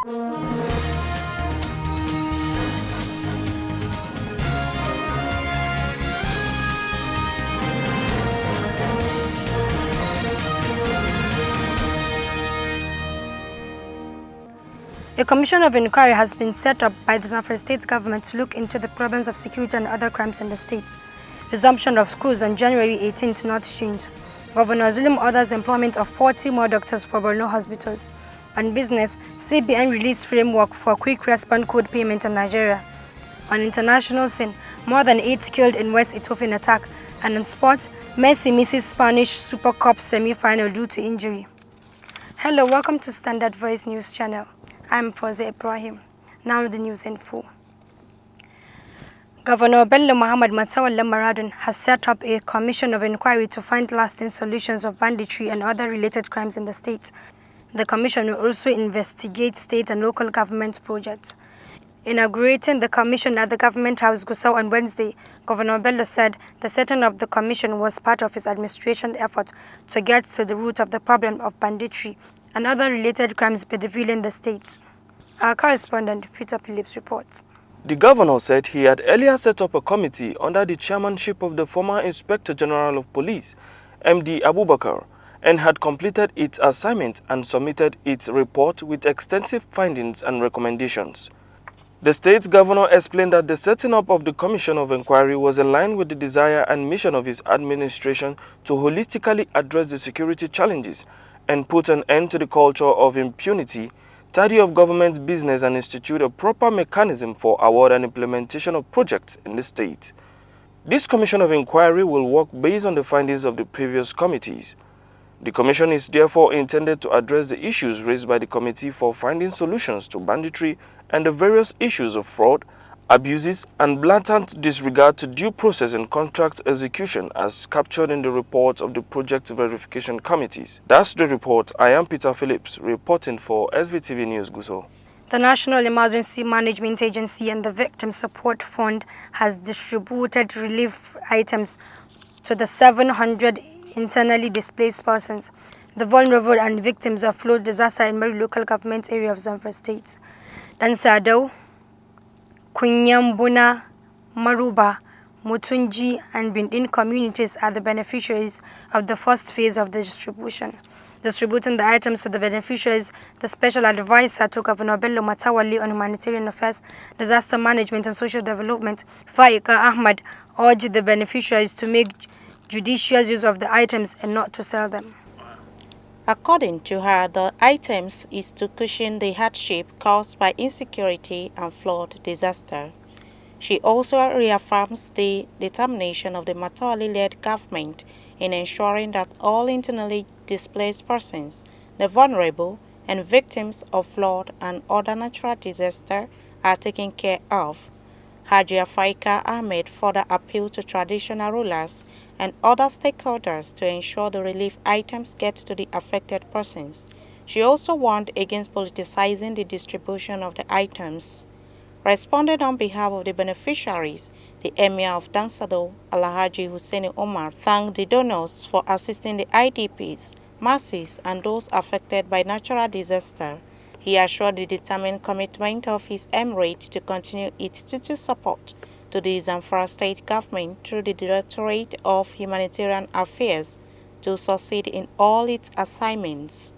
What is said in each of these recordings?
A commission of inquiry has been set up by the Svtv state government to look into the problems of security and other crimes in the state. Resumption of schools on January 18th not change. Governor Zulum orders employment of 40 more doctors for Borno hospitals. On business, CBN released framework for quick response code payment in Nigeria. On international scene, more than 8 killed in West Ethiopian attack. And on sports, Messi misses Spanish Super Cup semi-final due to injury. Hello, welcome to Standard Voice News Channel. I'm Fawzi Ibrahim. Now the news in full. Governor Bello Muhammad Matsawalla Maradun has set up a commission of inquiry to find lasting solutions of banditry and other related crimes in the state. The commission will also investigate state and local government projects. Inaugurating the commission at the Government House Gusau on Wednesday, Governor Bello said the setting up the commission was part of his administration effort to get to the root of the problem of banditry and other related crimes bedeviling the state. Our correspondent, Svtv Phillips, reports. The governor said he had earlier set up a committee under the chairmanship of the former Inspector General of Police, MD Abubakar, and had completed its assignment and submitted its report with extensive findings and recommendations. The state governor explained that the setting up of the Commission of Inquiry was in line with the desire and mission of his administration to holistically address the security challenges and put an end to the culture of impunity, tidy up government business and institute a proper mechanism for award and implementation of projects in the state. This Commission of Inquiry will work based on the findings of the previous committees. The commission is therefore intended to address the issues raised by the committee for finding solutions to banditry and the various issues of fraud, abuses, and blatant disregard to due process and contract execution as captured in the reports of the project verification committees. That's the report. I am Peter Phillips, reporting for SVTV News Gusau. The National Emergency Management Agency and the Victim Support Fund has distributed relief items to the 700 internally displaced persons, the vulnerable and victims of flood disaster in Mari local government area of Zamfara State. Dansado, Kunyambuna, Maruba, Mutunji, and Bindin communities are the beneficiaries of the first phase of the distribution. Distributing the items to the beneficiaries, the Special Advisor to Governor Bello Matawali on Humanitarian Affairs, Disaster Management and Social Development, Faika Ahmad, urged the beneficiaries to make judicious use of the items and not to sell them. According to her, the items is to cushion the hardship caused by insecurity and flood disaster. She also reaffirms the determination of the Matawali-led government in ensuring that all internally displaced persons, the vulnerable, and victims of flood and other natural disaster are taken care of. Hajia Faika Ahmed further appealed to traditional rulers and other stakeholders to ensure the relief items get to the affected persons. She also warned against politicizing the distribution of the items. Responding on behalf of the beneficiaries, the Emir of Dansado, Alhaji Hussein Omar, thanked the donors for assisting the IDPs, masses, and those affected by natural disaster. He assured the determined commitment of his emirate to continue its total support to the Zamfara State government through the Directorate of Humanitarian Affairs to succeed in all its assignments.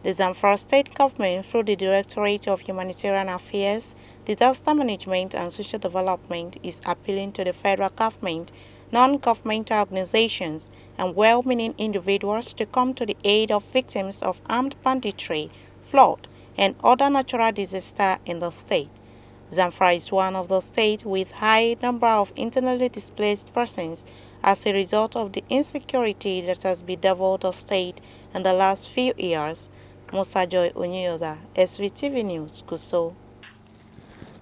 The Zamfara State government, through the Directorate of Humanitarian Affairs, Disaster Management and Social Development, is appealing to the federal government, non-governmental organizations, and well-meaning individuals to come to the aid of victims of armed banditry, flood, and other natural disaster in the state. Zamfara is one of the states with high number of internally displaced persons as a result of the insecurity that has bedeviled the state in the last few years. Musa Joy Onyoza, SVTV News, Gusau.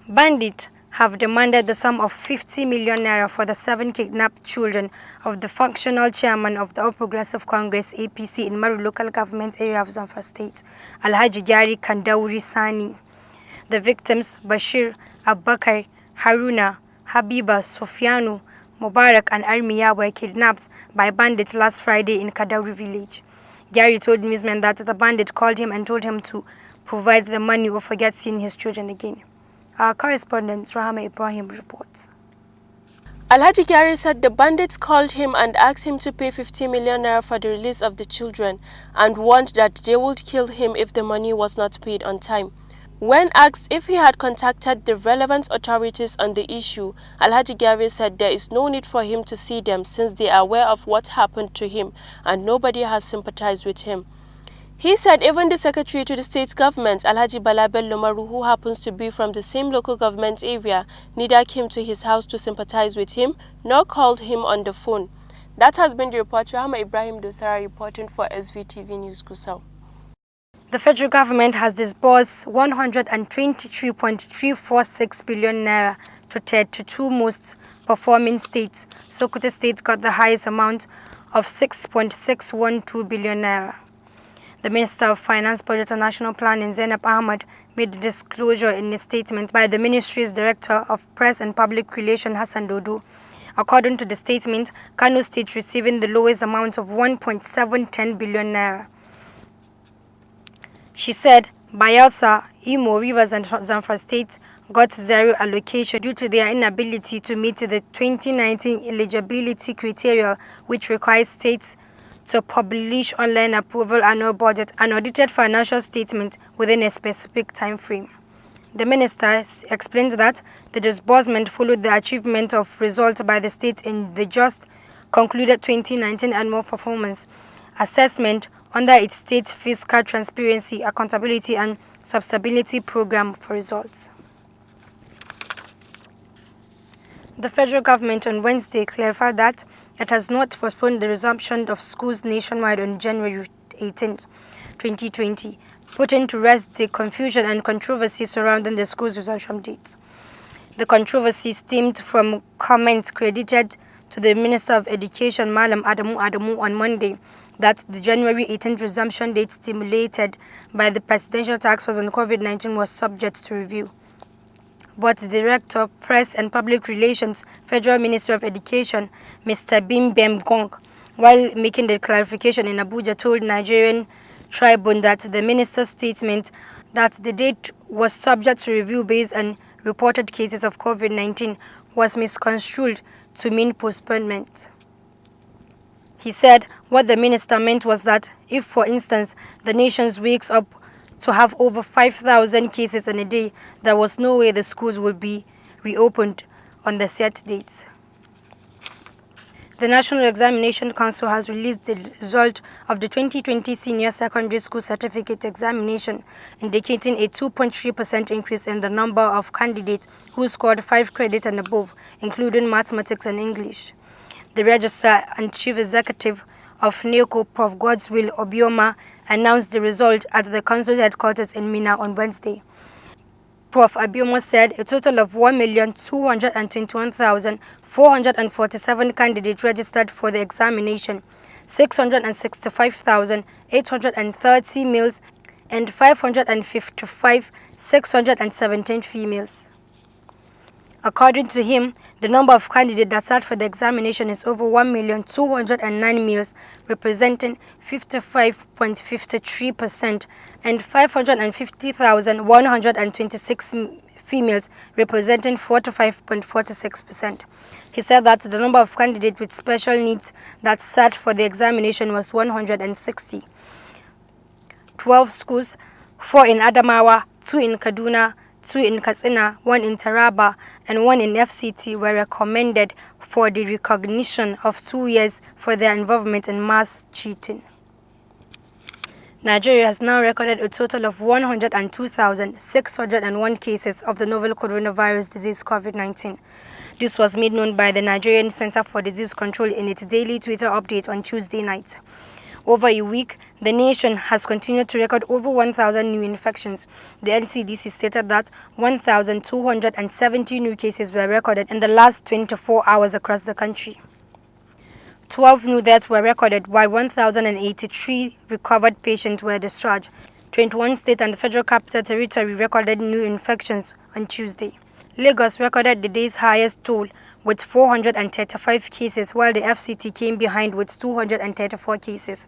Bandits have demanded the sum of 50 million naira for the 7 kidnapped children of the functional chairman of the All Progressive Congress APC in Maru local government area of Zamfara State, Alhaji Gari Kandauri Sani. The victims, Bashir, Abubakar, Haruna, Habiba, Sofianu, Mubarak and Armiya were kidnapped by bandits last Friday in Kadauri village. Gary told newsmen that the bandit called him and told him to provide the money or forget seeing his children again. Our correspondent Rahama Ibrahim reports. Alhaji Gari said the bandits called him and asked him to pay 50 million naira for the release of the children and warned that they would kill him if the money was not paid on time. When asked if he had contacted the relevant authorities on the issue, Alhaji Gari said there is no need for him to see them since they are aware of what happened to him and nobody has sympathized with him. He said even the secretary to the state government, Alhaji Balabel Lomaru, who happens to be from the same local government area, neither came to his house to sympathize with him nor called him on the phone. That has been the report. Rahama Ibrahim Dosara reporting for SVTV News Gusau. The federal government has disbursed 123.346 billion naira to 32 most performing states. Sokoto State got the highest amount of 6.612 billion naira. The Minister of Finance, Budget and National Planning, Zainab Ahmad, made the disclosure in a statement by the Ministry's Director of Press and Public Relations, Hassan Dodo. According to the statement, Kano State receiving the lowest amount of 1.710 billion naira. She said Bayelsa, Imo, Rivers and Zamfara States got zero allocation due to their inability to meet the 2019 eligibility criteria, which requires states to publish online approval annual budget and audited financial statement within a specific time frame. The minister explained that the disbursement followed the achievement of results by the state in the just concluded 2019 annual performance assessment under its state fiscal transparency, accountability and sustainability program for results. The federal government on Wednesday clarified that it has not postponed the resumption of schools nationwide on January 18, 2020, putting to rest the confusion and controversy surrounding the school's resumption date. The controversy stemmed from comments credited to the Minister of Education, Malam Adamu on Monday, that the January 18th resumption date stimulated by the Presidential Task Force on COVID-19 was subject to review. But the Director of Press and Public Relations, Federal Minister of Education, Mr. Bim Bem Gong, while making the clarification in Abuja, told Nigerian Tribune that the minister's statement that the date was subject to review based on reported cases of COVID-19 was misconstrued to mean postponement. He said what the minister meant was that if, for instance, the nation wakes up to have over 5,000 cases in a day, there was no way the schools would be reopened on the set dates. The National Examination Council has released the result of the 2020 Senior Secondary School Certificate Examination, indicating a 2.3% increase in the number of candidates who scored 5 credits and above, including mathematics and English. The Registrar and Chief Executive of NECO, Prof. Godswill Obioma, announced the result at the council headquarters in Minna on Wednesday. Prof. Obioma said a total of 1,221,447 candidates registered for the examination, 665,830 males and 555,617 females. According to him, the number of candidates that sat for the examination is over 1,209,000 males, representing 55.53%, and 550,126 females, representing 45.46%. He said that the number of candidates with special needs that sat for the examination was 160. 12 schools, 4 in Adamawa, 2 in Kaduna, 2 in Katsina, 1 in Taraba, and 1 in FCT were recommended for the recognition of 2 years for their involvement in mass cheating. Nigeria has now recorded a total of 102,601 cases of the novel coronavirus disease COVID-19. This was made known by the Nigerian Center for Disease Control in its daily Twitter update on Tuesday night. Over a week, the nation has continued to record over 1,000 new infections. The NCDC stated that 1,270 new cases were recorded in the last 24 hours across the country. 12 new deaths were recorded, while 1,083 recovered patients were discharged. 21 states and the Federal Capital Territory recorded new infections on Tuesday. Lagos recorded the day's highest toll with 435 cases, while the FCT came behind with 234 cases.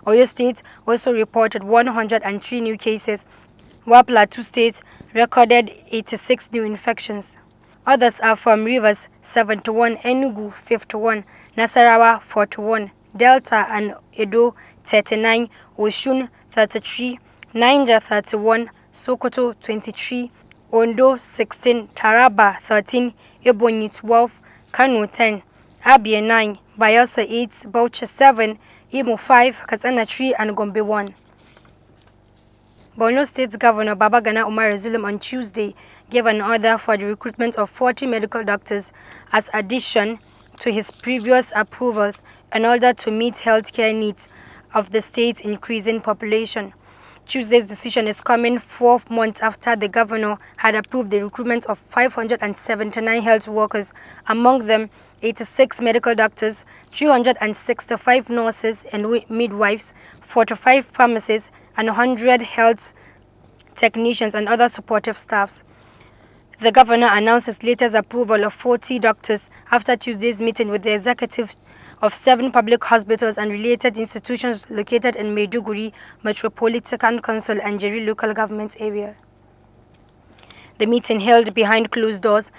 Oyo State also reported 103 new cases, while Plateau State recorded 86 new infections. Others are from Rivers 71, Enugu 51, Nasarawa 41, Delta and Edo 39, Osun 33, Niger 31, Sokoto 23, Ondo 16, Taraba 13, Ebonyi 12, Kano 10, Abia 9, Bayelsa 8, Bauchi 7, Imo 5, Katsina 3 and Gombe 1. Borno State Governor Babagana Umar Zulum on Tuesday gave an order for the recruitment of 40 medical doctors as addition to his previous approvals in order to meet healthcare needs of the state's increasing population. Tuesday's decision is coming 4 months after the governor had approved the recruitment of 579 health workers, among them 86 medical doctors, 365 nurses and midwives, 45 pharmacists, and 100 health technicians and other supportive staffs. The governor announced his latest approval of 40 doctors after Tuesday's meeting with the executive of 7 public hospitals and related institutions located in Maiduguri Metropolitan Council and Jeri local government area. The meeting, held behind closed doors,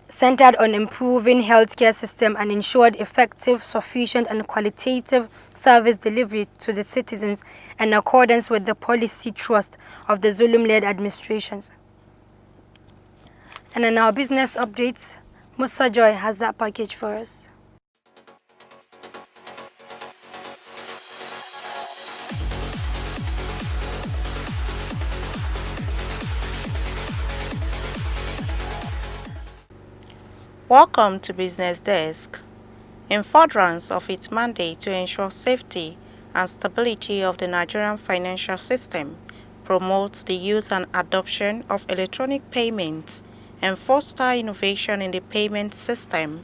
centered on improving healthcare system and ensured effective, sufficient and qualitative service delivery to the citizens in accordance with the policy thrust of the Zulum-led administrations. And in our business updates, Musa Joy has that package for us. Welcome to Business Desk. In furtherance of its mandate to ensure safety and stability of the Nigerian financial system, promote the use and adoption of electronic payments, and foster innovation in the payment system,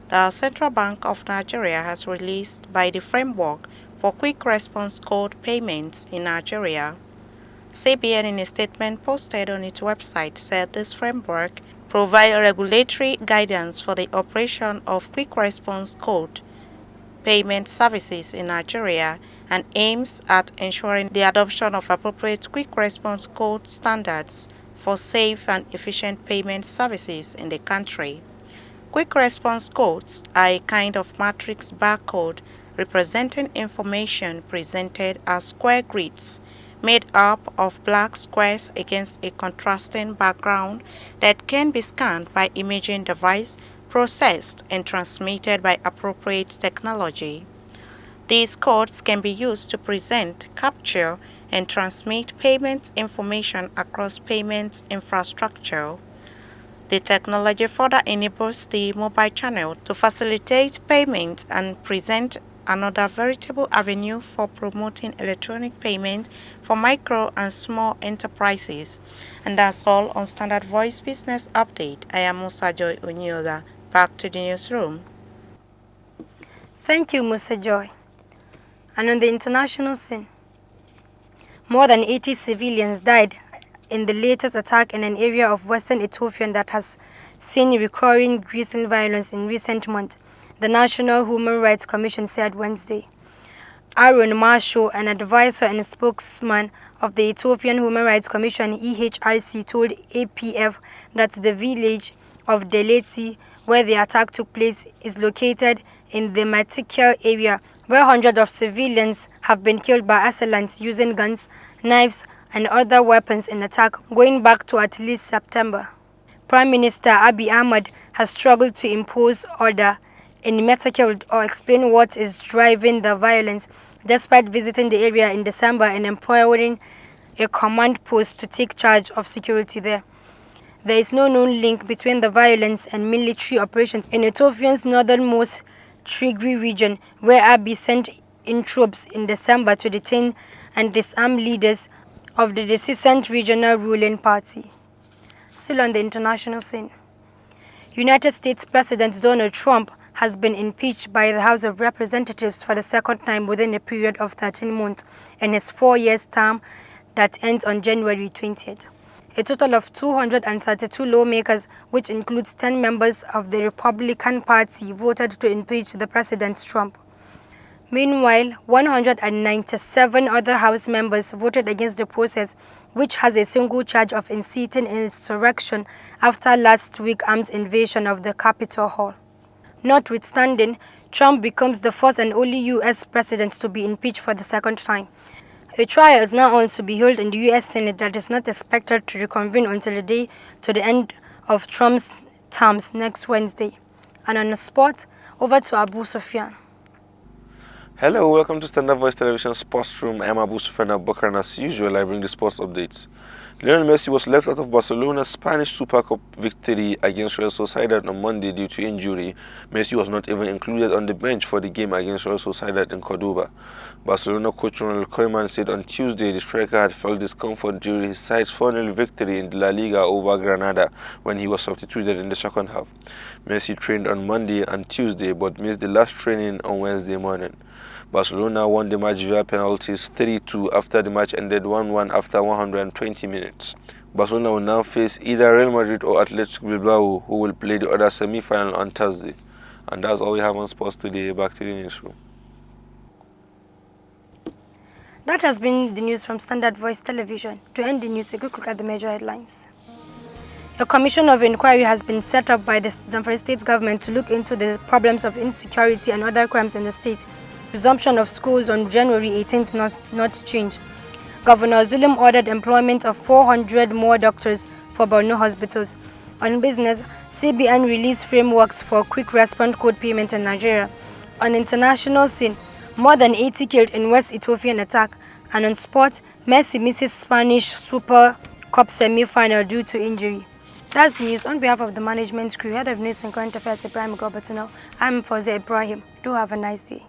the Central Bank of Nigeria has released by the framework for quick response code payments in Nigeria. CBN, in a statement posted on its website, said this framework provide regulatory guidance for the operation of quick response code payment services in Nigeria and aims at ensuring the adoption of appropriate quick response code standards for safe and efficient payment services in the country. Quick response codes are a kind of matrix barcode representing information presented as square grids made up of black squares against a contrasting background that can be scanned by imaging device, processed and transmitted by appropriate technology. These codes can be used to present, capture, and transmit payment information across payments infrastructure. The technology further enables the mobile channel to facilitate payment and present another veritable avenue for promoting electronic payment for micro and small enterprises. And that's all on Standard Voice Business Update. I am Musa Joy Onyoda. Back to the newsroom. Thank you, Musa Joy. And on the international scene, more than 80 civilians died in the latest attack in an area of western Ethiopia that has seen recurring grisly violence in recent months, the National Human Rights Commission said Wednesday. Aaron Marshall, an advisor and spokesman of the Ethiopian Human Rights Commission (EHRC), told APF that the village of Deleti, where the attack took place, is located in the Matikel area, where hundreds of civilians have been killed by assailants using guns, knives, and other weapons in attack going back to at least September. Prime Minister Abiy Ahmed has struggled to impose order in Matikel or explain what is driving the violence, despite visiting the area in December and empowering a command post to take charge of security there. There is no known link between the violence and military operations in Ethiopia's northernmost Tigray region, where Abiy sent in troops in December to detain and disarm leaders of the dissent regional ruling party. Still on the international scene, United States President Donald Trump has been impeached by the House of Representatives for the second time within a period of 13 months in his 4-year term that ends on January 20th. A total of 232 lawmakers, which includes 10 members of the Republican Party, voted to impeach the President Trump. Meanwhile, 197 other House members voted against the process, which has a single charge of inciting insurrection after last week's armed invasion of the Capitol Hall. Notwithstanding, Trump becomes the first and only U.S. president to be impeached for the second time. A trial is now on to be held in the U.S. Senate that is not expected to reconvene until the day to the end of Trump's terms next Wednesday. And on the spot, over to Abu Sufyan. Hello, welcome to Standard Voice Television Sports Room. I'm Abu Sufyan Abubakar, and as usual, I bring the sports updates. Lionel Messi was left out of Barcelona's Spanish Super Cup victory against Real Sociedad on Monday due to injury. Messi was not even included on the bench for the game against Real Sociedad in Cordoba. Barcelona coach Ronald Koeman said on Tuesday the striker had felt discomfort during his side's 4-0 victory in La Liga over Granada when he was substituted in the second half. Messi trained on Monday and Tuesday but missed the last training on Wednesday morning. Barcelona won the match via penalties 3-2 after the match ended 1-1 after 120 minutes. Barcelona will now face either Real Madrid or Athletic Bilbao, who will play the other semi-final on Thursday. And that's all we have on sports today. Back to the newsroom. That has been the news from Standard Voice Television. To end the news, a quick look at the major headlines. A commission of inquiry has been set up by the Zamfara State government to look into the problems of insecurity and other crimes in the state. Resumption of schools on January 18th not changed. Governor Zulum ordered employment of 400 more doctors for Borno hospitals. On business, CBN released frameworks for quick response code payment in Nigeria. On international scene, more than 80 killed in West Ethiopian attack. And on sport, Messi misses Spanish Super Cup semi-final due to injury. That's news. On behalf of the management crew, head of news and current affairs, Ibrahim Gobatino, I'm Fawzia Ibrahim. Do have a nice day.